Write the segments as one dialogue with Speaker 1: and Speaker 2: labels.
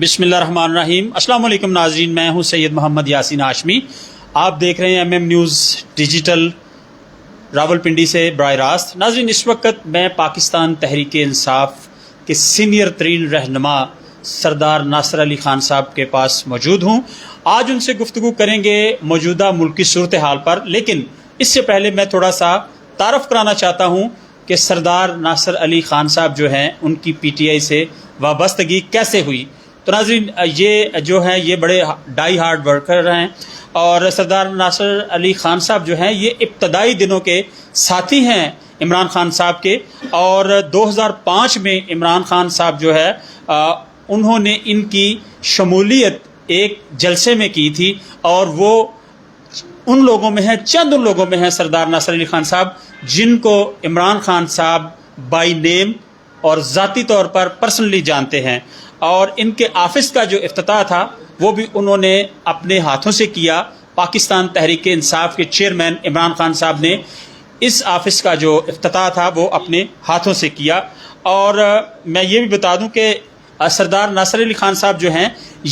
Speaker 1: بسم اللہ الرحمن الرحیم۔ السلام علیکم ناظرین، میں ہوں سید محمد یاسین ہاشمی۔ آپ دیکھ رہے ہیں M M News Digital Rawalpindi سے براہ راست۔ ناظرین، اس وقت میں پاکستان تحریک انصاف کے سینئر ترین رہنما سردار ناصر علی خان صاحب کے پاس موجود ہوں۔ آج ان سے گفتگو کریں گے موجودہ ملکی صورتحال پر، لیکن اس سے پہلے میں تھوڑا سا تعارف کرانا چاہتا ہوں کہ سردار ناصر علی خان صاحب جو ہیں ان کی پی ٹی آئی سے وابستگی کیسے ہوئی۔ تو ناظرین، یہ جو ہیں یہ بڑے ڈائی ہارڈ ورکر ہیں، اور سردار ناصر علی خان صاحب جو ہیں یہ ابتدائی دنوں کے ساتھی ہیں عمران خان صاحب کے، اور 2005 میں عمران خان صاحب جو ہے انہوں نے ان کی شمولیت ایک جلسے میں کی تھی، اور وہ ان لوگوں میں ہیں، چند ان لوگوں میں ہیں سردار ناصر علی خان صاحب جن کو عمران خان صاحب بائی نیم اور ذاتی طور پر پرسنلی جانتے ہیں۔ اور ان کے آفس کا جو افتتاح تھا وہ بھی انہوں نے اپنے ہاتھوں سے کیا۔ پاکستان تحریک انصاف کے چیئرمین عمران خان صاحب نے اس آفس کا جو افتتاح تھا وہ اپنے ہاتھوں سے کیا۔ اور میں یہ بھی بتا دوں کہ سردار ناصر علی خان صاحب جو ہیں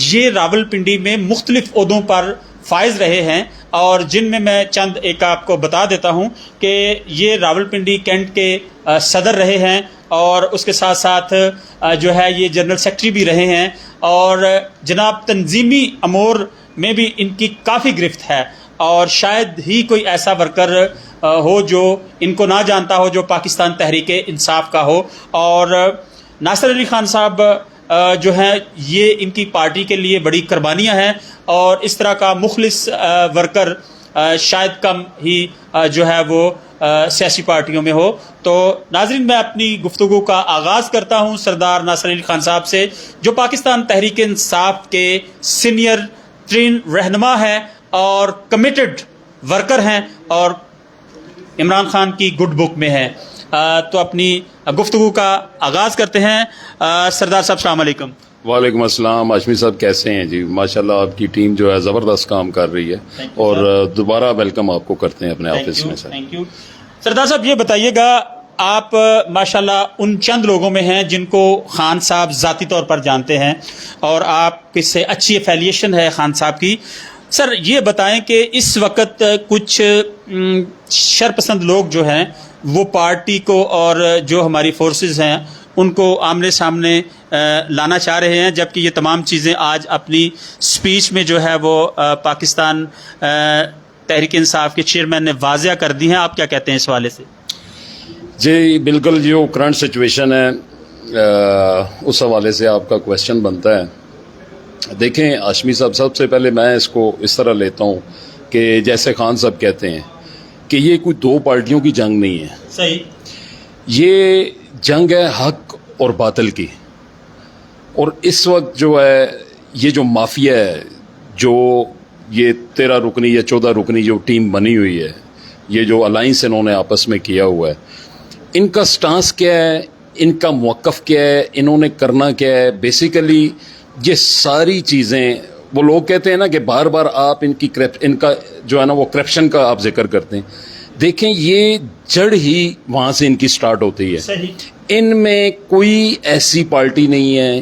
Speaker 1: یہ راولپنڈی میں مختلف عہدوں پر فائز رہے ہیں، اور جن میں چند ایک آپ کو بتا دیتا ہوں کہ یہ راولپنڈی کینٹ کے صدر رہے ہیں، اور اس کے ساتھ ساتھ جو ہے یہ جنرل سیکرٹری بھی رہے ہیں، اور جناب تنظیمی امور میں بھی ان کی کافی گرفت ہے، اور شاید ہی کوئی ایسا ورکر ہو جو ان کو نہ جانتا ہو جو پاکستان تحریک انصاف کا ہو۔ اور ناصر علی خان صاحب جو ہیں یہ ان کی پارٹی کے لیے بڑی قربانیاں ہیں، اور اس طرح کا مخلص ورکر شاید کم ہی جو ہے وہ سیاسی پارٹیوں میں ہو۔ تو ناظرین، میں اپنی گفتگو کا آغاز کرتا ہوں سردار ناصر علی خان صاحب سے، جو پاکستان تحریک انصاف کے سینئر ترین رہنما ہیں اور کمیٹڈ ورکر ہیں، اور عمران خان کی گڈ بک میں ہیں۔ تو اپنی گفتگو کا آغاز کرتے ہیں۔ سردار صاحب السلام علیکم۔
Speaker 2: وعلیکم السلام۔ ہاشمی صاحب کیسے ہیں جی؟ ماشاءاللہ آپ کی ٹیم جو ہے زبردست کام کر رہی ہے، اور دوبارہ ویلکم آپ کو کرتے ہیں اپنے آفس میں سر۔
Speaker 1: Thank you. سردار صاحب یہ بتائیے گا، آپ ماشاءاللہ ان چند لوگوں میں ہیں جن کو خان صاحب ذاتی طور پر جانتے ہیں، اور آپ کی سے اچھی افیلیشن ہے خان صاحب کی۔ سر یہ بتائیں کہ اس وقت کچھ شرپسند لوگ جو ہیں وہ پارٹی کو اور جو ہماری فورسز ہیں ان کو آمنے سامنے لانا چاہ رہے ہیں، جبکہ یہ تمام چیزیں آج اپنی سپیچ میں جو ہے وہ پاکستان تحریک انصاف کے چیئرمین نے واضح کر دی ہیں۔ آپ کیا کہتے ہیں اس حوالے سے؟
Speaker 2: جی بالکل، جو کرنٹ سچویشن ہے اس حوالے سے آپ کا کویسچن بنتا ہے۔ دیکھیں ہاشمی صاحب، سب سے پہلے میں اس کو اس طرح لیتا ہوں کہ جیسے خان صاحب کہتے ہیں کہ یہ کوئی دو پارٹیوں کی جنگ نہیں ہے،
Speaker 1: صحیح،
Speaker 2: یہ جنگ ہے حق اور باطل کی۔ اور اس وقت جو ہے یہ جو مافیا ہے، جو یہ 13 رکنی یا 14 رکنی جو ٹیم بنی ہوئی ہے، یہ جو الائنس انہوں نے آپس میں کیا ہوا ہے، ان کا سٹانس کیا ہے، ان کا موقف کیا ہے، انہوں نے کرنا کیا ہے؟ بیسیکلی یہ ساری چیزیں، وہ لوگ کہتے ہیں نا کہ بار بار آپ ان کا جو ہے نا وہ کرپشن کا آپ ذکر کرتے ہیں، دیکھیں یہ جڑ ہی وہاں سے ان کی سٹارٹ ہوتی ہے۔
Speaker 1: صحیح،
Speaker 2: ان میں کوئی ایسی پارٹی نہیں ہے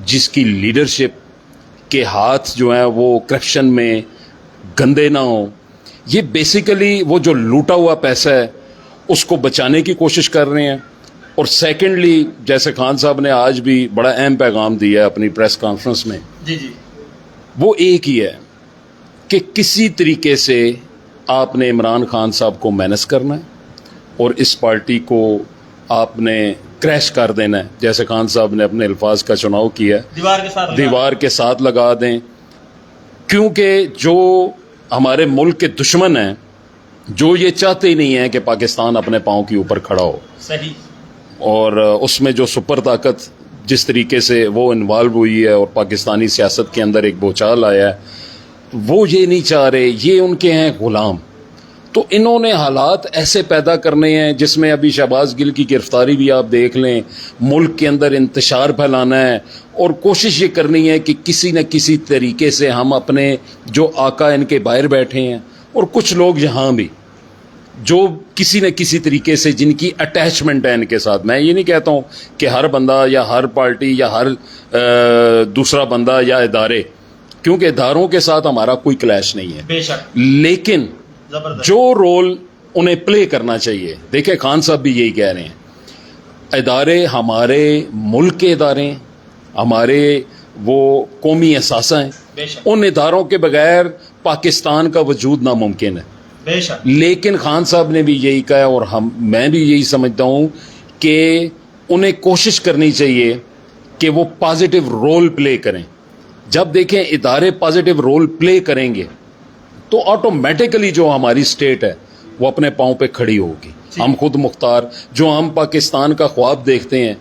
Speaker 2: جس کی لیڈرشپ کے ہاتھ جو ہیں وہ کرپشن میں گندے نہ ہوں۔ یہ بیسیکلی وہ جو لوٹا ہوا پیسہ ہے اس کو بچانے کی کوشش کر رہے ہیں۔ اور سیکنڈلی، جیسے خان صاحب نے آج بھی بڑا اہم پیغام دیا ہے اپنی پریس کانفرنس میں،
Speaker 1: جی جی،
Speaker 2: وہ ایک ہی ہے کہ کسی طریقے سے آپ نے عمران خان صاحب کو مینس کرنا ہے، اور اس پارٹی کو آپ نے کریش کر دینا ہے۔ جیسے خان صاحب نے اپنے الفاظ کا چناؤ کیا ہے، دیوار کے ساتھ لگا دیں، کیونکہ جو ہمارے ملک کے دشمن ہیں جو یہ چاہتے ہی نہیں ہیں کہ پاکستان اپنے پاؤں کے اوپر کھڑا ہو،
Speaker 1: صحیح،
Speaker 2: اور اس میں جو سپر طاقت جس طریقے سے وہ انوالو ہوئی ہے اور پاکستانی سیاست کے اندر ایک بوچھال آیا ہے، وہ یہ نہیں چاہ رہے، یہ ان کے ہیں غلام۔ تو انہوں نے حالات ایسے پیدا کرنے ہیں جس میں ابھی شہباز گل کی گرفتاری بھی آپ دیکھ لیں، ملک کے اندر انتشار پھیلانا ہے، اور کوشش یہ کرنی ہے کہ کسی نہ کسی طریقے سے ہم اپنے جو آقا ان کے باہر بیٹھے ہیں، اور کچھ لوگ یہاں بھی جو کسی نہ کسی طریقے سے جن کی اٹیچمنٹ ہے ان کے ساتھ. میں یہ نہیں کہتا ہوں کہ ہر بندہ یا ہر پارٹی یا ہر دوسرا بندہ یا ادارے, کیونکہ اداروں کے ساتھ ہمارا کوئی کلیش نہیں ہے,
Speaker 1: بے شک,
Speaker 2: لیکن جو رول انہیں پلے کرنا چاہیے. دیکھیں خان صاحب بھی یہی کہہ رہے ہیں, ادارے ہمارے ملک کے ادارے ہیں, ہمارے وہ قومی اثاثہ ہیں, ان اداروں کے بغیر پاکستان کا وجود ناممکن ہے.
Speaker 1: بے شک.
Speaker 2: لیکن خان صاحب نے بھی یہی کہا, اور میں بھی یہی سمجھتا ہوں کہ انہیں کوشش کرنی چاہیے کہ وہ پازیٹیو رول پلے کریں. جب دیکھیں ادارے پازیٹیو رول پلے کریں گے تو آٹومیٹیکلی جو ہماری اسٹیٹ ہے وہ اپنے پاؤں پہ کھڑی ہوگی. ہم خود مختار, جو ہم پاکستان کا خواب دیکھتے ہیں,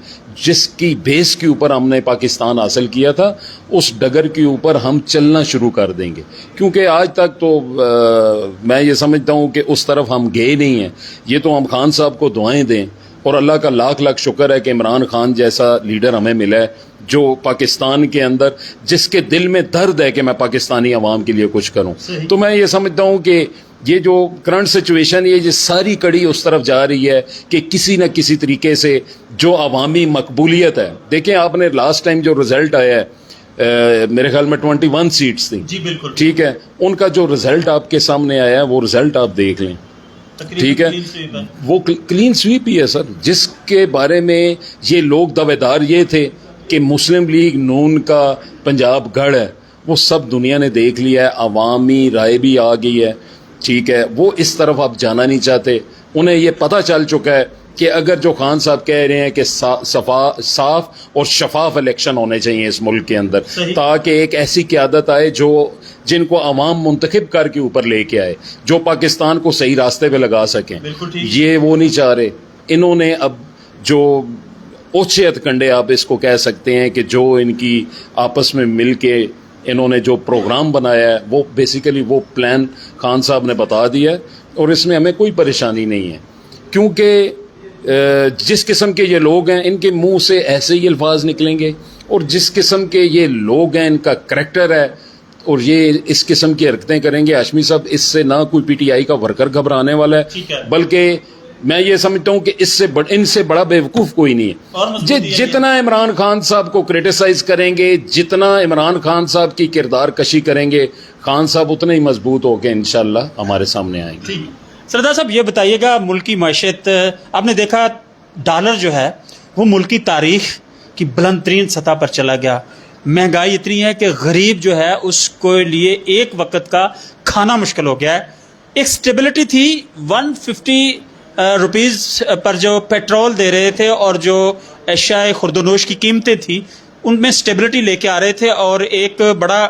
Speaker 2: جس کی بیس کے اوپر ہم نے پاکستان حاصل کیا تھا, اس ڈگر کے اوپر ہم چلنا شروع کر دیں گے. کیونکہ آج تک تو میں یہ سمجھتا ہوں کہ اس طرف ہم گئے نہیں ہیں. یہ تو ہم خان صاحب کو دعائیں دیں, اور اللہ کا لاکھ لاکھ شکر ہے کہ عمران خان جیسا لیڈر ہمیں ملا ہے جو پاکستان کے اندر, جس کے دل میں درد ہے کہ میں پاکستانی عوام کے لیے کچھ کروں. تو میں یہ سمجھتا ہوں کہ یہ جو کرنٹ سچویشن یہ ساری کڑی اس طرف جا رہی ہے کہ کسی نہ کسی طریقے سے جو عوامی مقبولیت ہے. دیکھیں آپ نے لاسٹ ٹائم جو رزلٹ آیا ہے, میرے خیال میں 21 سیٹس تھیں.
Speaker 1: جی بالکل
Speaker 2: ٹھیک ہے, ان کا جو رزلٹ آپ کے سامنے آیا ہے وہ رزلٹ آپ دیکھ لیں. ٹھیک ہے, وہ کلین سویپ ہی ہے سر. جس کے بارے میں یہ لوگ دعوے دار یہ تھے کہ مسلم لیگ نون کا پنجاب گڑھ ہے, وہ سب دنیا نے دیکھ لیا ہے, عوامی رائے بھی آ گئی ہے. ٹھیک ہے, وہ اس طرف آپ جانا نہیں چاہتے. انہیں یہ پتہ چل چکا ہے کہ اگر جو خان صاحب کہہ رہے ہیں کہ صاف اور شفاف الیکشن ہونے چاہیے اس ملک کے اندر, تاکہ ایک ایسی قیادت آئے جن کو عوام منتخب کر کے اوپر لے کے آئے, جو پاکستان کو صحیح راستے پہ لگا سکیں. یہ وہ نہیں چاہ رہے. انہوں نے اب جو اوچھے ہتھ کنڈے آپ اس کو کہہ سکتے ہیں کہ جو ان کی آپس میں مل کے انہوں نے جو پروگرام بنایا ہے, وہ بیسیکلی وہ پلان خان صاحب نے بتا دیا ہے, اور اس میں ہمیں کوئی پریشانی نہیں ہے. کیونکہ جس قسم کے یہ لوگ ہیں ان کے منہ سے ایسے ہی الفاظ نکلیں گے, اور جس قسم کے یہ لوگ ہیں ان کا کریکٹر ہے, اور یہ اس قسم کی حرکتیں کریں گے. ہاشمی صاحب, اس سے نہ کوئی پی ٹی آئی کا ورکر گھبرانے والا ہے, بلکہ میں یہ سمجھتا ہوں کہ ان سے بڑا بیوقوف کوئی نہیں ہے. جتنا عمران خان صاحب کو کرٹیسائز کریں گے, جتنا عمران خان صاحب کی کردار کشی کریں گے, خان صاحب اتنے ہی مضبوط ہو کے انشاءاللہ ہمارے سامنے آئیں گے.
Speaker 1: سردار صاحب یہ بتائیے گا, ملکی معیشت آپ نے دیکھا ڈالر جو ہے وہ ملکی تاریخ کی بلند ترین سطح پر چلا گیا. مہنگائی اتنی ہے کہ غریب جو ہے اس کو لیے ایک وقت کا کھانا مشکل ہو گیا ہے. ایک سٹیبلٹی تھی 150 روپیز پر جو پیٹرول دے رہے تھے, اور جو اشیاء خوردونوش کی قیمتیں تھیں ان میں سٹیبلٹی لے کے آ رہے تھے, اور ایک بڑا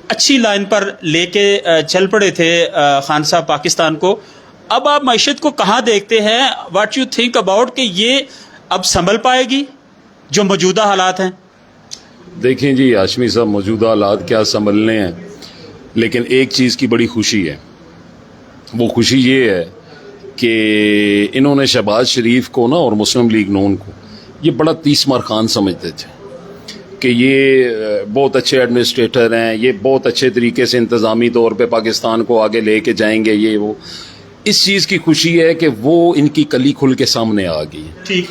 Speaker 1: اچھی لائن پر لے کے چل پڑے تھے خان صاحب پاکستان کو. اب آپ معیشت کو کہاں دیکھتے ہیں؟ واٹ یو تھنک اباؤٹ کہ یہ اب سنبھل پائے گی جو موجودہ حالات ہیں؟
Speaker 2: دیکھیں جی ہاشمی صاحب, موجودہ حالات کیا سنبھلنے ہیں, لیکن ایک چیز کی بڑی خوشی ہے. وہ خوشی یہ ہے کہ انہوں نے شہباز شریف کو نا اور مسلم لیگ نون کو یہ بڑا تیسمار خان سمجھتے تھے کہ یہ بہت اچھے ایڈمنسٹریٹر ہیں, یہ بہت اچھے طریقے سے انتظامی طور پہ پاکستان کو آگے لے کے جائیں گے. یہ وہ اس چیز کی خوشی ہے کہ وہ ان کی کلی کھل کے سامنے آ گئی.
Speaker 1: ٹھیک,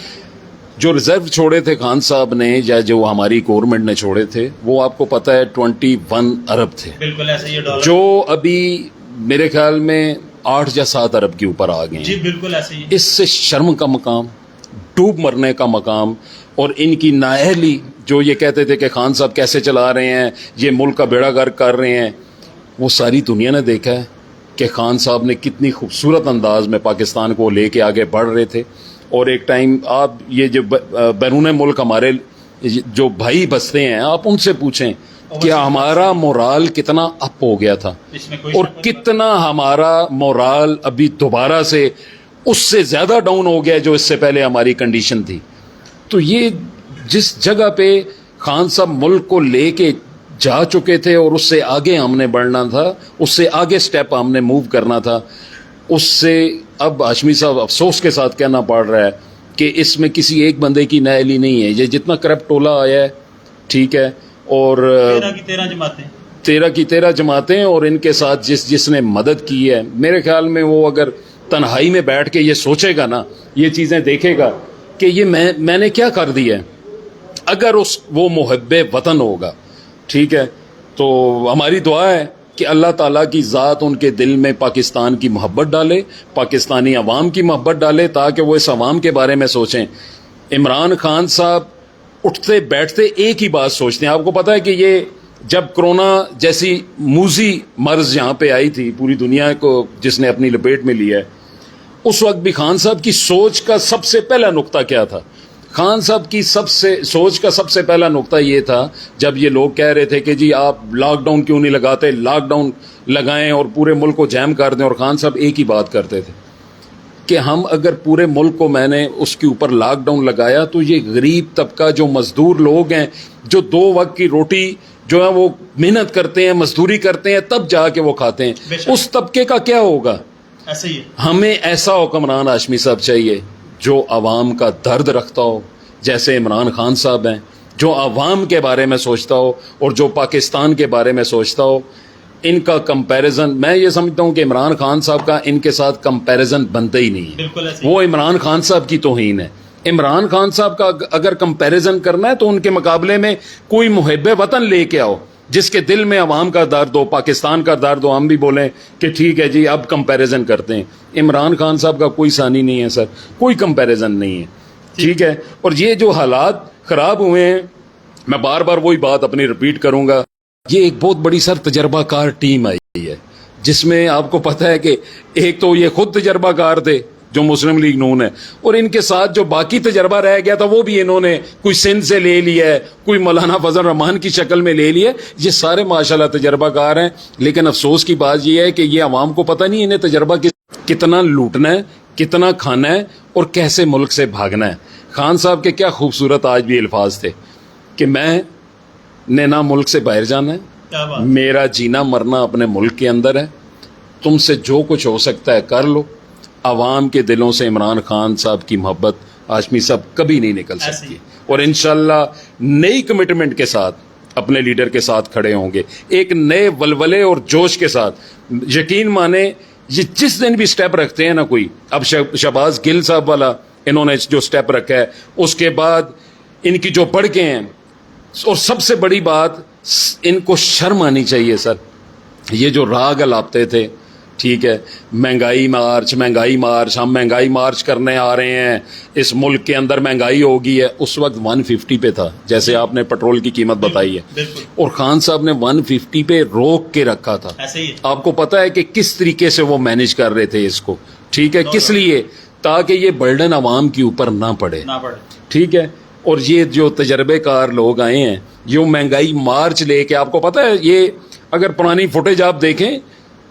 Speaker 2: جو ریزرو چھوڑے تھے خان صاحب نے یا جو ہماری گورنمنٹ نے چھوڑے تھے, وہ آپ کو پتہ ہے 21 ارب تھے,
Speaker 1: بالکل ایسے ہی ڈالر
Speaker 2: جو ابھی میرے خیال میں 8 یا 7 ارب کے اوپر آ گئے ہیں.
Speaker 1: جی بالکل ایسے ہی.
Speaker 2: اس سے شرم کا مقام, ڈوب مرنے کا مقام, اور ان کی نااہلی جو یہ کہتے تھے کہ خان صاحب کیسے چلا رہے ہیں, یہ ملک کا بیڑا غرق کر رہے ہیں, وہ ساری دنیا نے دیکھا ہے کہ خان صاحب نے کتنی خوبصورت انداز میں پاکستان کو لے کے آگے بڑھ رہے تھے. اور ایک ٹائم آپ یہ جو بیرون ملک ہمارے جو بھائی بستے ہیں, آپ ان سے پوچھیں کہ ہمارا مورال کتنا اپ ہو گیا تھا, اور کتنا ہمارا مورال ابھی دوبارہ سے اس سے زیادہ ڈاؤن ہو گیا جو اس سے پہلے ہماری کنڈیشن تھی. تو یہ جس جگہ پہ خان صاحب ملک کو لے کے جا چکے تھے, اور اس سے آگے ہم نے بڑھنا تھا, اس سے آگے سٹیپ ہم نے موو کرنا تھا, اس سے اب ہاشمی صاحب افسوس کے ساتھ کہنا پڑ رہا ہے کہ اس میں کسی ایک بندے کی نااہلی نہیں ہے. یہ جتنا کرپٹ ٹولہ آیا ہے, ٹھیک ہے, اور
Speaker 1: 13 جماعتیں
Speaker 2: 13 کی 13 جماعتیں اور ان کے ساتھ جس نے مدد کی ہے، میرے خیال میں وہ اگر تنہائی میں بیٹھ کے یہ سوچے گا نا، یہ چیزیں دیکھے گا کہ یہ میں نے کیا کر دیا ہے، اگر وہ محب وطن ہوگا، ٹھیک ہے، تو ہماری دعا ہے کہ اللہ تعالیٰ کی ذات ان کے دل میں پاکستان کی محبت ڈالے، پاکستانی عوام کی محبت ڈالے، تاکہ وہ اس عوام کے بارے میں سوچیں۔ عمران خان صاحب اٹھتے بیٹھتے ایک ہی بات سوچتے ہیں۔ آپ کو پتا ہے کہ یہ جب کرونا جیسی موذی مرض یہاں پہ آئی تھی، پوری دنیا کو جس نے اپنی لپیٹ میں لیا ہے، اس وقت بھی خان صاحب کی سوچ کا سب سے پہلا نقطہ کیا تھا؟ خان صاحب کی سوچ کا سب سے پہلا نقطہ یہ تھا، جب یہ لوگ کہہ رہے تھے کہ جی آپ لاک ڈاؤن کیوں نہیں لگاتے، لاک ڈاؤن لگائیں اور پورے ملک کو جیم کر دیں، اور خان صاحب ایک ہی بات کرتے تھے کہ ہم اگر پورے ملک کو میں نے اس کے اوپر لاک ڈاؤن لگایا تو یہ غریب طبقہ جو مزدور لوگ ہیں، جو 2 وقت کی روٹی جو ہے وہ محنت کرتے ہیں، مزدوری کرتے ہیں، تب جا کے وہ کھاتے ہیں، اس طبقے کا کیا ہوگا؟
Speaker 1: ایسے ہی
Speaker 2: ہمیں ایسا حکمران ہاشمی صاحب چاہیے جو عوام کا درد رکھتا ہو، جیسے عمران خان صاحب ہیں، جو عوام کے بارے میں سوچتا ہو اور جو پاکستان کے بارے میں سوچتا ہو۔ ان کا کمپیریزن، میں یہ سمجھتا ہوں کہ عمران خان صاحب کا ان کے ساتھ کمپیریزن بنتا ہی نہیں ہے،
Speaker 1: بالکل ایسے
Speaker 2: وہ عمران خان صاحب کی توہین ہے۔ عمران خان صاحب کا اگر کمپیریزن کرنا ہے تو ان کے مقابلے میں کوئی محب وطن لے کے آؤ، جس کے دل میں عوام کا درد ہو، پاکستان کا درد ہو، ہم بھی بولیں کہ ٹھیک ہے جی اب کمپیریزن کرتے ہیں۔ عمران خان صاحب کا کوئی ثانی نہیں ہے سر، کوئی کمپیریزن نہیں ہے، ٹھیک ہے۔ اور یہ جو حالات خراب ہوئے ہیں، میں بار بار وہی بات اپنی ریپیٹ کروں گا، یہ ایک بہت بڑی سر تجربہ کار ٹیم آئی ہے، جس میں آپ کو پتہ ہے کہ ایک تو یہ خود تجربہ کار تھے جو مسلم لیگ نون ہے، اور ان کے ساتھ جو باقی تجربہ رہ گیا تھا وہ بھی انہوں نے کوئی سندھ سے لے لیا ہے، کوئی مولانا فضل الرحمان کی شکل میں لے لیا ہے۔ یہ سارے ماشاءاللہ تجربہ کار ہیں، لیکن افسوس کی بات یہ ہے کہ یہ عوام کو پتہ نہیں انہیں تجربہ کتنا لوٹنا ہے، کتنا کھانا ہے اور کیسے ملک سے بھاگنا ہے۔ خان صاحب کے کیا خوبصورت آج بھی الفاظ تھے کہ میں نے نہ ملک سے باہر جانا ہے، میرا جینا مرنا اپنے ملک کے اندر ہے، تم سے جو کچھ ہو سکتا ہے کر لو۔ عوام کے دلوں سے عمران خان صاحب کی محبت ہاشمی صاحب کبھی نہیں نکل سکتی، اور انشاءاللہ نئی کمٹمنٹ کے ساتھ اپنے لیڈر کے ساتھ کھڑے ہوں گے، ایک نئے ولولے اور جوش کے ساتھ۔ یقین مانے یہ جس دن بھی سٹیپ رکھتے ہیں نا کوئی، اب شہباز گل صاحب والا انہوں نے جو سٹیپ رکھا ہے، اس کے بعد ان کی جو بڑھ کے ہیں، اور سب سے بڑی بات ان کو شرم آنی چاہیے سر، یہ جو راگ الاپتے تھے، ٹھیک ہے، مہنگائی مارچ، ہم مہنگائی مارچ کرنے آ رہے ہیں، اس ملک کے اندر مہنگائی ہو گئی ہے، اس وقت 150 پہ تھا، جیسے آپ نے پیٹرول کی قیمت بتائی ہے، اور خان صاحب نے 150 پہ روک کے رکھا تھا۔ آپ کو پتا ہے کہ کس طریقے سے وہ مینج کر رہے تھے اس کو، ٹھیک ہے، کس لیے؟ تاکہ یہ برڈن عوام کے اوپر نہ پڑے، ٹھیک ہے۔ اور یہ جو تجربے کار لوگ آئے ہیں، جو مہنگائی مارچ لے کے، آپ کو پتا ہے یہ اگر پرانی فوٹیج آپ دیکھیں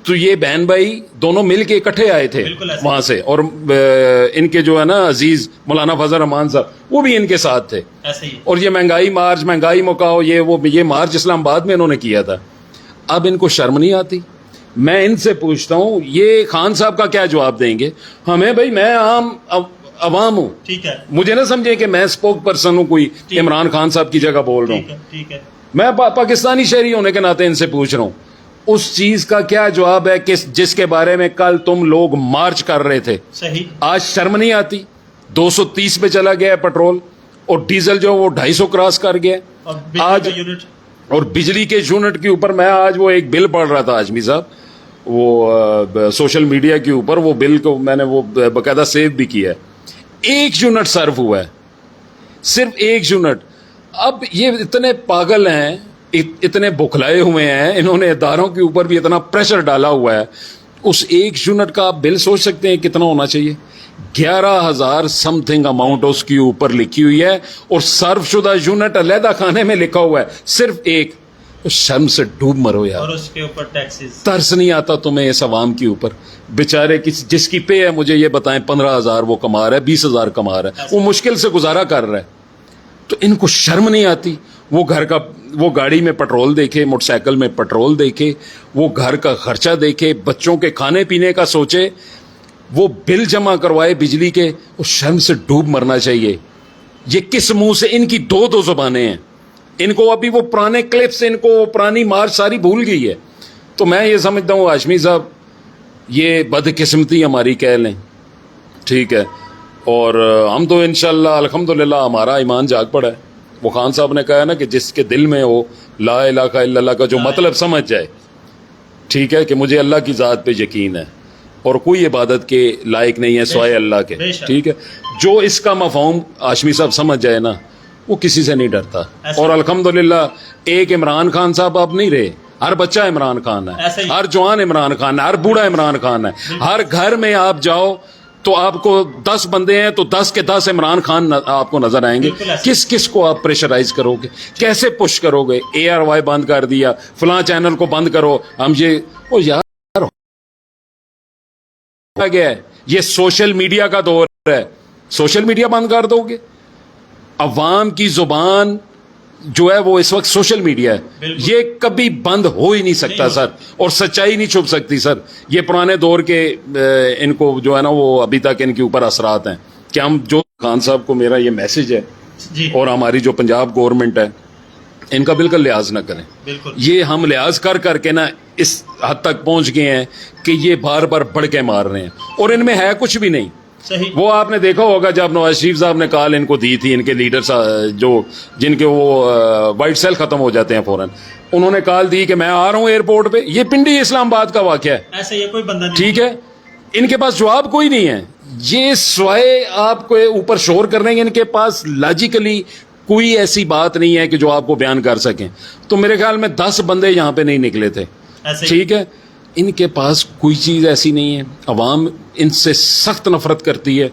Speaker 2: تو یہ بہن بھائی دونوں مل کے اکٹھے آئے تھے وہاں سے، اور ان کے جو ہے نا عزیز مولانا فضل الرحمان صاحب وہ بھی ان کے ساتھ تھے، اور یہ مہنگائی مارچ، مہنگائی مکاؤ، یہ مارچ اسلام آباد میں انہوں نے کیا تھا۔ اب ان کو شرم نہیں آتی؟ میں ان سے پوچھتا ہوں یہ خان صاحب کا کیا جواب دیں گے؟ ہمیں بھائی، میں عام عوام ہوں، ٹھیک ہے، مجھے نہ سمجھے کہ میں اسپوک پرسن ہوں، کوئی عمران خان صاحب کی جگہ بول رہا ہوں، ٹھیک ہے، میں پاکستانی شہری ہونے کے ناطے ان سے پوچھ رہا ہوں، اس چیز کا کیا جواب ہے کہ جس کے بارے میں کل تم لوگ مارچ کر رہے تھے؟ صحیح، آج شرم نہیں آتی؟ 230 پہ چلا گیا ہے پیٹرول، اور ڈیزل جو وہ 250 کراس کر گیا آج، اور بجلی کے یونٹ کے اوپر میں آج وہ ایک بل پڑھ رہا تھا ہاشمی صاحب، وہ سوشل میڈیا کے اوپر، وہ بل کو میں نے وہ باقاعدہ سیو بھی کیا ہے، 1 یونٹ صرف ہوا ہے، صرف 1 یونٹ۔ اب یہ اتنے پاگل ہیں، اتنے بکھلائے ہوئے ہیں، انہوں نے اداروں کے اوپر بھی اتنا پریشر ڈالا ہوا ہے، اس 1 یونٹ کا آپ بل سوچ سکتے ہیں کتنا ہونا چاہیے؟ 11,000 سم تھنگ اماؤنٹ اس کے اوپر لکھی ہوئی ہے، اور صرف شدہ یونٹ علیحدہ خانے میں لکھا ہوا ہے صرف 1۔ شرم سے ڈوب مرو یار، اور اس کے اوپر ٹیکسز، ترس نہیں آتا تمہیں اس عوام کے اوپر؟ بیچارے جس کی پے ہے مجھے یہ بتائیں 15,000 وہ کما رہا ہے، 20,000 کما رہا ہے، وہ مشکل سے گزارا کر رہا ہے، تو ان کو شرم نہیں آتی؟ وہ گاڑی میں پیٹرول دیکھے، موٹر سائیکل میں پیٹرول دیکھے، وہ گھر کا خرچہ دیکھے، بچوں کے کھانے پینے کا سوچے، وہ بل جمع کروائے بجلی کے، وہ شرم سے ڈوب مرنا چاہیے۔ یہ کس منہ سے؟ ان کی 2 زبانیں ہیں، ان کو ابھی وہ پرانے کلپس، ان کو پرانی مارچ ساری بھول گئی ہے. تو میں یہ سمجھتا ہوں ہاشمی صاحب یہ بدقسمتی ہماری کہہ لیں، ٹھیک ہے، اور ہم تو انشاءاللہ الحمدللہ ہمارا ایمان جاگ پڑا ہے. وہ خان صاحب نے کہا نا کہ جس کے دل میں ہو لا الہ الا اللہ کا جو مطلب سمجھ جائے، ٹھیک ہے، کہ مجھے اللہ کی ذات پہ یقین ہے اور کوئی عبادت کے لائق نہیں ہے سوائے اللہ کے، ٹھیک ہے، جو اس کا مفہوم ہاشمی صاحب سمجھ جائے نا وہ کسی سے نہیں ڈرتا. اور الحمدللہ ایک عمران خان صاحب اب نہیں رہے، ہر بچہ عمران خان ہے، ہر جوان عمران خان ہے، ہر بوڑھا عمران خان ہے. ہر گھر میں آپ جاؤ تو آپ کو 10 بندے ہیں تو 10 کے 10 عمران خان آپ کو نظر آئیں گے. کس کس کو آپ پریشرائز کرو گے، کیسے پش کرو گے؟ ARY بند کر دیا، فلاں چینل کو بند کرو، ہم یہ او یار گیا ہے. یہ سوشل میڈیا کا دور ہے، سوشل میڈیا بند کر دو گے؟ عوام کی زبان جو ہے وہ اس وقت سوشل میڈیا ہے، یہ کبھی بند ہو ہی نہیں سکتا سر، اور سچائی نہیں چھپ سکتی سر. یہ پرانے دور کے ان کو جو ہے نا وہ ابھی تک ان کے اوپر اثرات ہیں کہ ہم جو خان صاحب کو میرا یہ میسج ہے اور ہماری جو پنجاب گورنمنٹ ہے ان کا بالکل لحاظ نہ کریں. یہ ہم لحاظ کر کر کے نا اس حد تک پہنچ گئے ہیں کہ یہ بار بار بڑھ کے مار رہے ہیں اور ان میں ہے کچھ بھی نہیں. وہ آپ نے دیکھا ہوگا جب نواز شریف صاحب نے کال ان کو دی تھی، ان کے لیڈر جو جن کے وہ وائٹ سیل ختم ہو جاتے ہیں فوراً، انہوں نے کال دی کہ میں آ رہا ہوں ایئرپورٹ پہ. یہ پنڈی اسلام آباد کا واقعہ ہے،
Speaker 1: ایسے یہ کوئی بندہ نہیں،
Speaker 2: ٹھیک ہے. ان کے پاس جواب کوئی نہیں ہے، یہ سوائے آپ کو اوپر شور کرنے کے ان کے پاس لاجیکلی کوئی ایسی بات نہیں ہے کہ جو آپ کو بیان کر سکیں. تو میرے خیال میں 10 بندے یہاں پہ نہیں نکلے تھے، ٹھیک ہے. ان کے پاس کوئی چیز ایسی نہیں ہے. عوام ان سے سخت نفرت کرتی ہے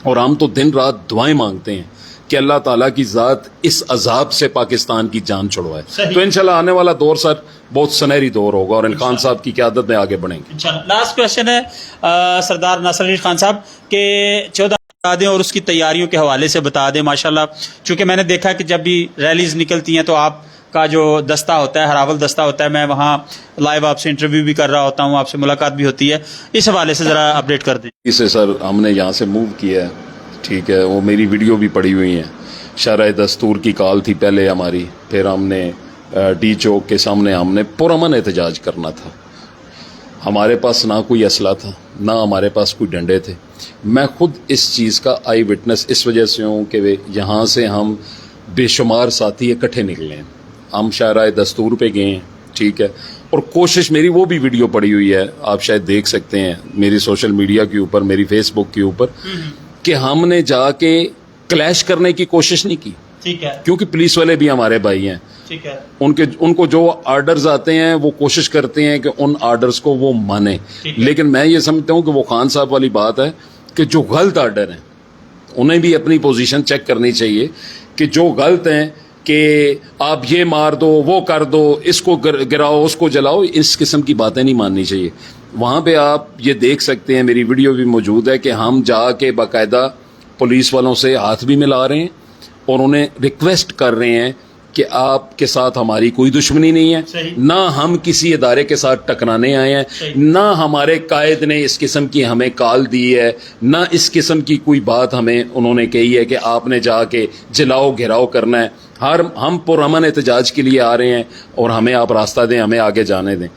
Speaker 2: اور ہم تو دن رات دعائیں مانگتے ہیں کہ اللہ تعالیٰ کی ذات اس عذاب سے پاکستان کی جان چھڑوائے. تو انشاءاللہ آنے والا دور سر بہت سنہری دور ہوگا اور ان خان صاحب کی قیادت میں آگے بڑھیں گے
Speaker 1: انشاءاللہ. لاسٹ کویشچن ہے سردار ناصر علی خان صاحب کہ 14 بتا دیں اور اس کی تیاریوں کے حوالے سے بتا دیں. ماشاءاللہ چونکہ میں نے دیکھا کہ جب بھی ریلیز نکلتی ہیں تو آپ کا جو دستہ ہوتا ہے، ہراول دستہ ہوتا ہے، میں وہاں لائیو آپ سے انٹرویو بھی کر رہا ہوتا ہوں، آپ سے ملاقات بھی ہوتی ہے. اس حوالے سے ذرا اپڈیٹ کر دیں.
Speaker 2: اسے سر ہم نے یہاں سے موو کیا ہے، ٹھیک ہے. وہ میری ویڈیو بھی پڑی ہوئی ہیں. شرح دستور کی کال تھی پہلے ہماری، پھر ہم نے ڈی چوک کے سامنے ہم نے پرامن احتجاج کرنا تھا. ہمارے پاس نہ کوئی اسلحہ تھا، نہ ہمارے پاس کوئی ڈنڈے تھے. میں خود اس چیز کا آئی وٹنس اس وجہ سے ہوں کہ یہاں سے ہم بے شمار ساتھی اکٹھے نکلے ہیں. ہم شاہراہ دستور پہ گئے ہیں، ٹھیک ہے، اور کوشش میری وہ بھی ویڈیو پڑی ہوئی ہے، آپ شاید دیکھ سکتے ہیں میری سوشل میڈیا کے اوپر، میری فیس بک کے اوپر، کہ ہم نے جا کے کلیش کرنے کی کوشش نہیں کی.
Speaker 1: ٹھیک ہے،
Speaker 2: کیونکہ پولیس والے بھی ہمارے بھائی ہیں،
Speaker 1: ٹھیک ہے،
Speaker 2: ان کو جو آرڈرز آتے ہیں وہ کوشش کرتے ہیں کہ ان آرڈرز کو وہ مانیں. لیکن میں یہ سمجھتا ہوں کہ وہ خان صاحب والی بات ہے کہ جو غلط آرڈر ہیں انہیں بھی اپنی پوزیشن چیک کرنی چاہیے کہ جو غلط ہیں کہ آپ یہ مار دو، وہ کر دو، اس کو گراؤ، اس کو جلاؤ، اس قسم کی باتیں نہیں ماننی چاہیے. وہاں پہ آپ یہ دیکھ سکتے ہیں، میری ویڈیو بھی موجود ہے کہ ہم جا کے باقاعدہ پولیس والوں سے ہاتھ بھی ملا رہے ہیں اور انہیں ریکویسٹ کر رہے ہیں کہ آپ کے ساتھ ہماری کوئی دشمنی نہیں ہے، نہ ہم کسی ادارے کے ساتھ ٹکرانے آئے ہیں، نہ ہمارے قائد نے اس قسم کی ہمیں کال دی ہے، نہ اس قسم کی کوئی بات ہمیں انہوں نے کہی ہے کہ آپ نے جا کے جلاؤ گھیراؤ کرنا ہے. ہم پرامن احتجاج کے لیے آ رہے ہیں اور ہمیں آپ راستہ دیں، ہمیں آگے جانے دیں.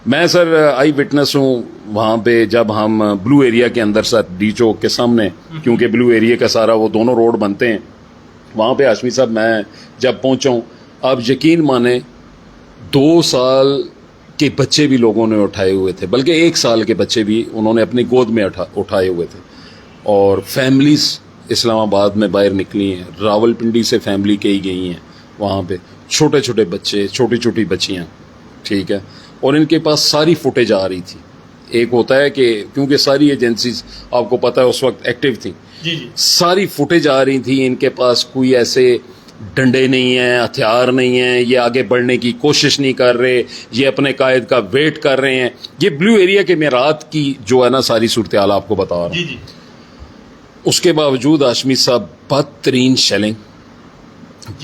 Speaker 2: میں سر آئی وٹنس ہوں وہاں پہ جب ہم بلو ایریا کے اندر سر ڈی چوک کے سامنے، کیونکہ بلو ایریا کا سارا وہ دونوں روڈ بنتے ہیں، وہاں پہ ہاشمی صاحب میں جب پہنچا ہوں، آپ یقین مانیں 2 سال کے بچے بھی لوگوں نے اٹھائے ہوئے تھے، بلکہ 1 سال کے بچے بھی انہوں نے اپنی گود میں اٹھائے ہوئے تھے. اور فیملیز اسلام آباد میں باہر نکلی ہیں، راول پنڈی سے فیملی کئی گئی ہیں وہاں پہ، چھوٹے چھوٹے بچے، چھوٹی چھوٹی بچیاں، ٹھیک ہے. اور ان کے پاس ساری فوٹیج آ رہی تھی. ایک ہوتا ہے کہ کیونکہ ساری ایجنسیز آپ کو پتہ ہے اس وقت ایکٹیو تھیں، ساری فوٹیج آ رہی تھی. ان کے پاس کوئی ایسے ڈنڈے نہیں ہیں، ہتھیار نہیں ہیں، یہ آگے بڑھنے کی کوشش نہیں کر رہے، یہ اپنے قائد کا ویٹ کر رہے ہیں. یہ بلو ایریا کے میں رات کی جو ہے نا ساری صورتحال آپ کو بتا رہا ہوں. اس کے باوجود ہاشمی صاحب بدترین شیلنگ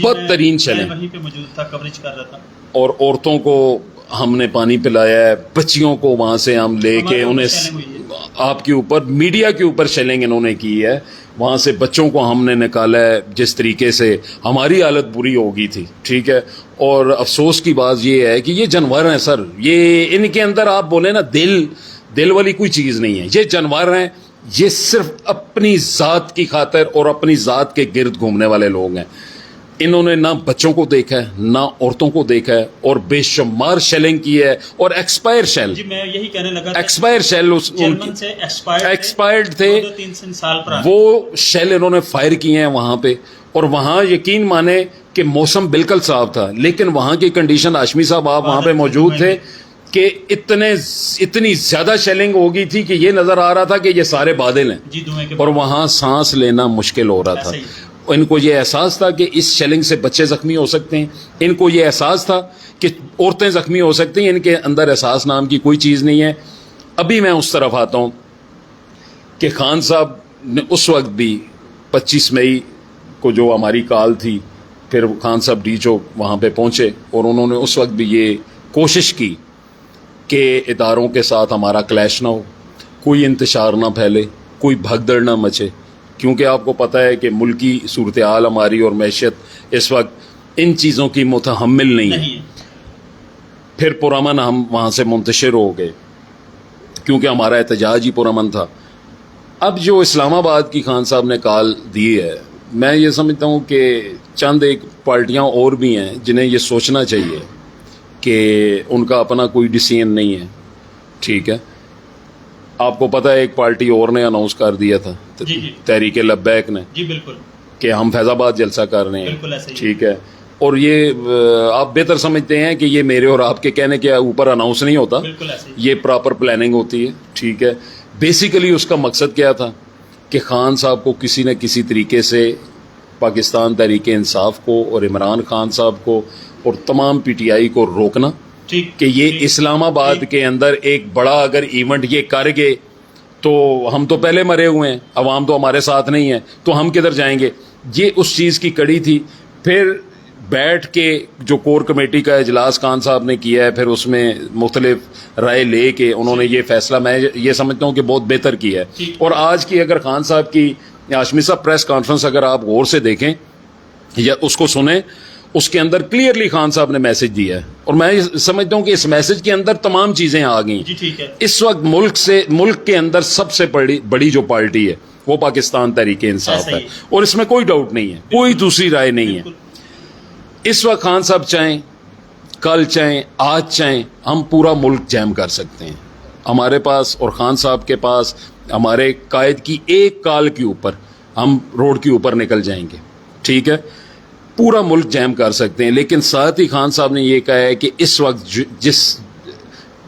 Speaker 1: وہیں پہ موجود تھا، کوریج کر رہا تھا.
Speaker 2: اور عورتوں کو ہم نے پانی پلایا ہے، بچیوں کو وہاں سے ہم لے کے انہیں آپ کے اوپر میڈیا کے اوپر شیلنگ انہوں نے کی ہے. وہاں سے بچوں کو ہم نے نکالا ہے جس طریقے سے ہماری حالت بری ہو گئی تھی. ٹھیک ہے. اور افسوس کی بات یہ ہے کہ یہ جانور ہیں سر, یہ ان کے اندر آپ بولیں نا دل والی کوئی چیز نہیں ہے. یہ جانور ہیں, یہ صرف اپنی ذات کی خاطر اور اپنی ذات کے گرد گھومنے والے لوگ ہیں. انہوں نے نہ بچوں کو دیکھا ہے نہ عورتوں کو دیکھا ہے, اور بے شمار شیلنگ کی ہے. اور ایکسپائر شیل,
Speaker 1: جی میں یہی کہنے لگا,
Speaker 2: ایکسپائر شیل
Speaker 1: جرمن سے
Speaker 2: ایکسپائرڈ تھے,
Speaker 1: 2-3 سال پرانے,
Speaker 2: وہ شیل انہوں نے فائر کیے ہیں وہاں پہ. اور وہاں یقین مانے کہ موسم بالکل صاف تھا, لیکن وہاں کی کنڈیشن, ہاشمی صاحب آپ وہاں پہ موجود تھے, کہ اتنی زیادہ شیلنگ ہو گئی تھی کہ یہ نظر آ رہا تھا کہ یہ سارے بادل ہیں, اور وہاں سانس لینا مشکل ہو رہا تھا. ان کو یہ احساس تھا کہ اس شیلنگ سے بچے زخمی ہو سکتے ہیں, ان کو یہ احساس تھا کہ عورتیں زخمی ہو سکتی ہیں. ان کے اندر احساس نام کی کوئی چیز نہیں ہے. ابھی میں اس طرف آتا ہوں کہ خان صاحب نے اس وقت بھی 25 مئی کو جو ہماری کال تھی, پھر خان صاحب ڈی چوک وہاں پہ پہنچے, اور انہوں نے اس وقت بھی یہ کوشش کی کہ اداروں کے ساتھ ہمارا کلیش نہ ہو, کوئی انتشار نہ پھیلے, کوئی بھگدڑ نہ مچے, کیونکہ آپ کو پتہ ہے کہ ملکی صورتحال ہماری اور معیشت اس وقت ان چیزوں کی متحمل نہیں ہے. پھر پرامن ہم وہاں سے منتشر ہو گئے کیونکہ ہمارا احتجاج ہی پرامن تھا. اب جو اسلام آباد کی خان صاحب نے کال دی ہے, میں یہ سمجھتا ہوں کہ چند ایک پارٹیاں اور بھی ہیں جنہیں یہ سوچنا چاہیے کہ ان کا اپنا کوئی ڈیسیژن نہیں ہے. ٹھیک ہے. آپ کو پتہ ہے ایک پارٹی اور نے اناؤنس کر دیا تھا, تحریک لبیک نے,
Speaker 1: جی بالکل,
Speaker 2: کہ ہم فیض آباد جلسہ کر رہے ہیں. ٹھیک ہے. اور یہ آپ بہتر سمجھتے ہیں کہ یہ میرے اور آپ کے کہنے کے اوپر اناؤنس نہیں ہوتا, یہ پراپر پلاننگ ہوتی ہے. ٹھیک ہے. بیسیکلی اس کا مقصد کیا تھا کہ خان صاحب کو کسی نہ کسی طریقے سے پاکستان تحریک انصاف کو اور عمران خان صاحب کو اور تمام پی ٹی آئی کو روکنا, کہ یہ اسلام آباد کے اندر ایک بڑا اگر ایونٹ یہ کر گئے تو ہم تو پہلے مرے ہوئے ہیں, عوام تو ہمارے ساتھ نہیں ہے, تو ہم کدھر جائیں گے. یہ اس چیز کی کڑی تھی. پھر بیٹھ کے جو کور کمیٹی کا اجلاس خان صاحب نے کیا ہے, پھر اس میں مختلف رائے لے کے انہوں نے یہ فیصلہ, میں یہ سمجھتا ہوں کہ بہت بہتر کیا ہے. اور آج کی اگر خان صاحب کی ہاشمی صاحب پریس کانفرنس اگر آپ غور سے دیکھیں یا اس کو سنیں, اس کے اندر کلیئرلی خان صاحب نے میسج دیا ہے, اور میں سمجھتا ہوں کہ اس میسج کے اندر تمام چیزیں آ گئی. اس وقت ملک کے اندر سب سے بڑی جو پارٹی ہے وہ پاکستان تحریک انصاف ہے, اور اس میں کوئی ڈاؤٹ نہیں ہے, کوئی دوسری رائے نہیں ہے. اس وقت خان صاحب چاہیں, کل چاہیں, آج چاہیں, ہم پورا ملک جیم کر سکتے ہیں. ہمارے پاس اور خان صاحب کے پاس ہمارے قائد کی ایک کال کے اوپر ہم روڈ کے اوپر نکل جائیں گے. ٹھیک ہے. پورا ملک جیم کر سکتے ہیں. لیکن ساتھ ہی خان صاحب نے یہ کہا ہے کہ اس وقت جس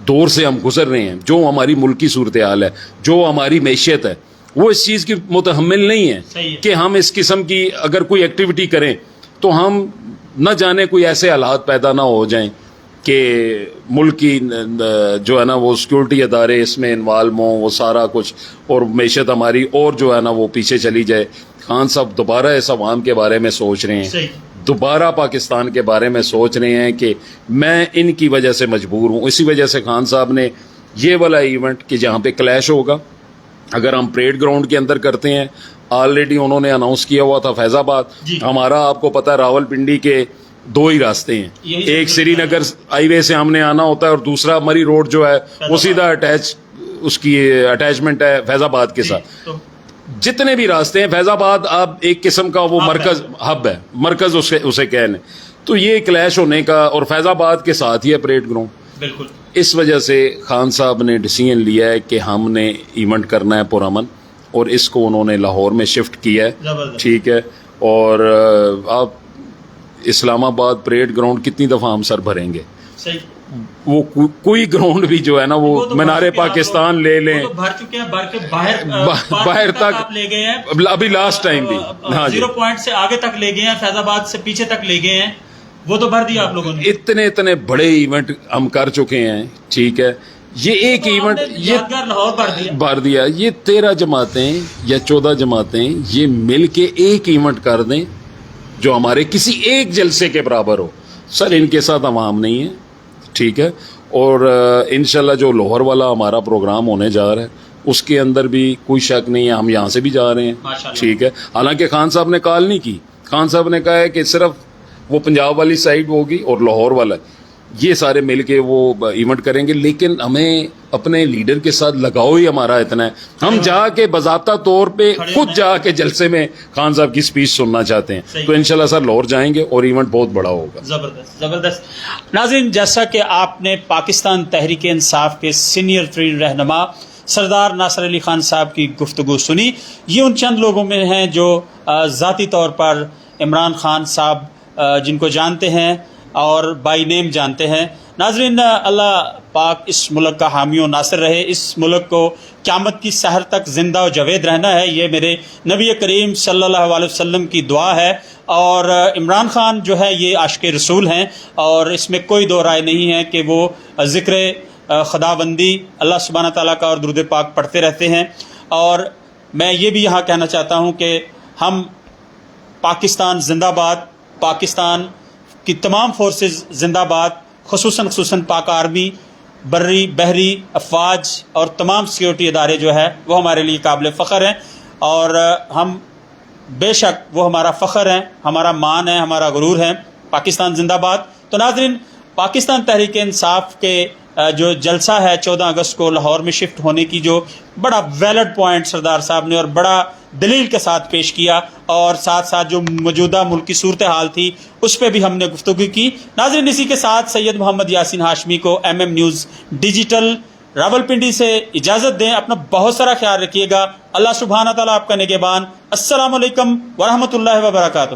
Speaker 2: دور سے ہم گزر رہے ہیں, جو ہماری ملکی صورتحال ہے, جو ہماری معیشت ہے, وہ اس چیز کی متحمل نہیں ہے کہ ہم اس قسم کی اگر کوئی ایکٹیویٹی کریں تو ہم نہ جانے کوئی ایسے حالات پیدا نہ ہو جائیں کہ ملک کی جو ہے نا وہ سیکورٹی ادارے اس میں انوالو ہوں, وہ سارا کچھ, اور معیشت ہماری اور جو ہے نا وہ پیچھے چلی جائے. خان صاحب دوبارہ اس عوام کے بارے میں سوچ رہے ہیں, دوبارہ پاکستان کے بارے میں سوچ رہے ہیں کہ میں ان کی وجہ سے مجبور ہوں. اسی وجہ سے خان صاحب نے یہ والا ایونٹ کہ جہاں پہ کلیش ہوگا, اگر ہم پریڈ گراؤنڈ کے اندر کرتے ہیں, آلریڈی انہوں نے اناؤنس کیا ہوا تھا فیض آباد. ہمارا آپ کو پتا ہے راول پنڈی کے 2 ہی راستے ہیں, ایک سری نگر ہائی وے سے ہم نے آنا ہوتا ہے, اور دوسرا مری روڈ جو ہے وہ سیدھا اس کی اٹیچمنٹ ہے فیض آباد کے ساتھ. جتنے بھی راستے ہیں, فیض آباد اب ایک قسم کا وہ مرکز ہب ہے, مرکز اسے کہنے. تو یہ کلیش ہونے کا, اور فیض آباد کے ساتھ ہی ہے پریڈ گراؤنڈ.
Speaker 1: بالکل.
Speaker 2: اس وجہ سے خان صاحب نے ڈیسیژن لیا ہے کہ ہم نے ایونٹ کرنا ہے پرامن, اور اس کو انہوں نے لاہور میں شفٹ کیا ہے. ٹھیک ہے. اور آپ اسلام آباد پریڈ گراؤنڈ کتنی دفعہ ہم سر بھریں گے, وہ کوئی گراؤنڈ بھی جو ہے نا وہ مینار پاکستان لے لیں,
Speaker 1: بھر چکے ہیں, بھر کے
Speaker 2: باہر تک
Speaker 1: لے گئے ہیں,
Speaker 2: ابھی لاسٹ ٹائم بھی
Speaker 1: 0 پوائنٹ سے آگے تک لے گئے ہیں, فیض آباد سے پیچھے تک لے گئے ہیں, وہ تو بھر دیا آپ لوگوں نے.
Speaker 2: اتنے بڑے ایونٹ ہم کر چکے ہیں. ٹھیک ہے. یہ ایک ایونٹ یہ بھر دیا, یہ 13 جماعتیں یا 14 جماعتیں یہ مل کے ایک ایونٹ کر دیں جو ہمارے کسی ایک جلسے کے برابر ہو. سر ان کے ساتھ عوام نہیں ہے. ٹھیک ہے. اور انشاءاللہ جو لاہور والا ہمارا پروگرام ہونے جا رہا ہے اس کے اندر بھی کوئی شک نہیں ہے، ہم یہاں سے بھی جا رہے ہیں،
Speaker 1: ماشاءاللہ۔
Speaker 2: ٹھیک ہے۔ حالانکہ خان صاحب نے کال نہیں کی، خان صاحب نے کہا ہے کہ صرف وہ پنجاب والی سائڈ ہوگی اور لاہور والا، یہ سارے مل کے وہ ایونٹ کریں گے، لیکن ہمیں اپنے لیڈر کے ساتھ لگاؤ ہی ہمارا اتنا ہے، ہم جا کے باضابطہ طور پہ خود جا کے جلسے میں خان صاحب کی سپیچ سننا چاہتے ہیں، تو انشاءاللہ سر لاہور جائیں گے اور ایونٹ بہت بڑا ہوگا۔
Speaker 1: زبردست زبردست۔ ناظرین، جیسا کہ آپ نے پاکستان تحریک انصاف کے سینئر ترین رہنما سردار ناصر علی خان صاحب کی گفتگو سنی، یہ ان چند لوگوں میں ہیں جو ذاتی طور پر عمران خان صاحب جن کو جانتے ہیں اور بائی نیم جانتے ہیں۔ ناظرین، اللہ پاک اس ملک کا حامی و ناصر رہے، اس ملک کو قیامت کی سحر تک زندہ و جاوید رہنا ہے، یہ میرے نبی کریم صلی اللہ علیہ وسلم کی دعا ہے۔ اور عمران خان جو ہے یہ عاشق رسول ہیں، اور اس میں کوئی دو رائے نہیں ہے کہ وہ ذکر خداوندی اللہ سبحانہ تعالیٰ کا اور درود پاک پڑھتے رہتے ہیں۔ اور میں یہ بھی یہاں کہنا چاہتا ہوں کہ ہم پاکستان زندہ باد، پاکستان کی تمام فورسز زندہ باد، خصوصاً پاک آرمی، بری بحری افواج اور تمام سیکیورٹی ادارے جو ہے وہ ہمارے لیے قابل فخر ہیں، اور ہم بے شک وہ ہمارا فخر ہیں، ہمارا مان ہے، ہمارا غرور ہے۔ پاکستان زندہ باد۔ تو ناظرین، پاکستان تحریک انصاف کے جو جلسہ ہے 14 اگست کو لاہور میں شفٹ ہونے کی، جو بڑا ویلڈ پوائنٹ سردار صاحب نے اور بڑا دلیل کے ساتھ پیش کیا، اور ساتھ ساتھ جو موجودہ ملک کی صورتحال تھی اس پہ بھی ہم نے گفتگو کی۔ ناظرین، اسی کے ساتھ سید محمد یاسین ہاشمی کو MM نیوز ڈیجیٹل راولپنڈی سے اجازت دیں۔ اپنا بہت سارا خیال رکھیے گا۔ اللہ سبحانہ تعالیٰ آپ کا نگہبان۔ السلام علیکم ورحمۃ اللہ وبرکاتہ۔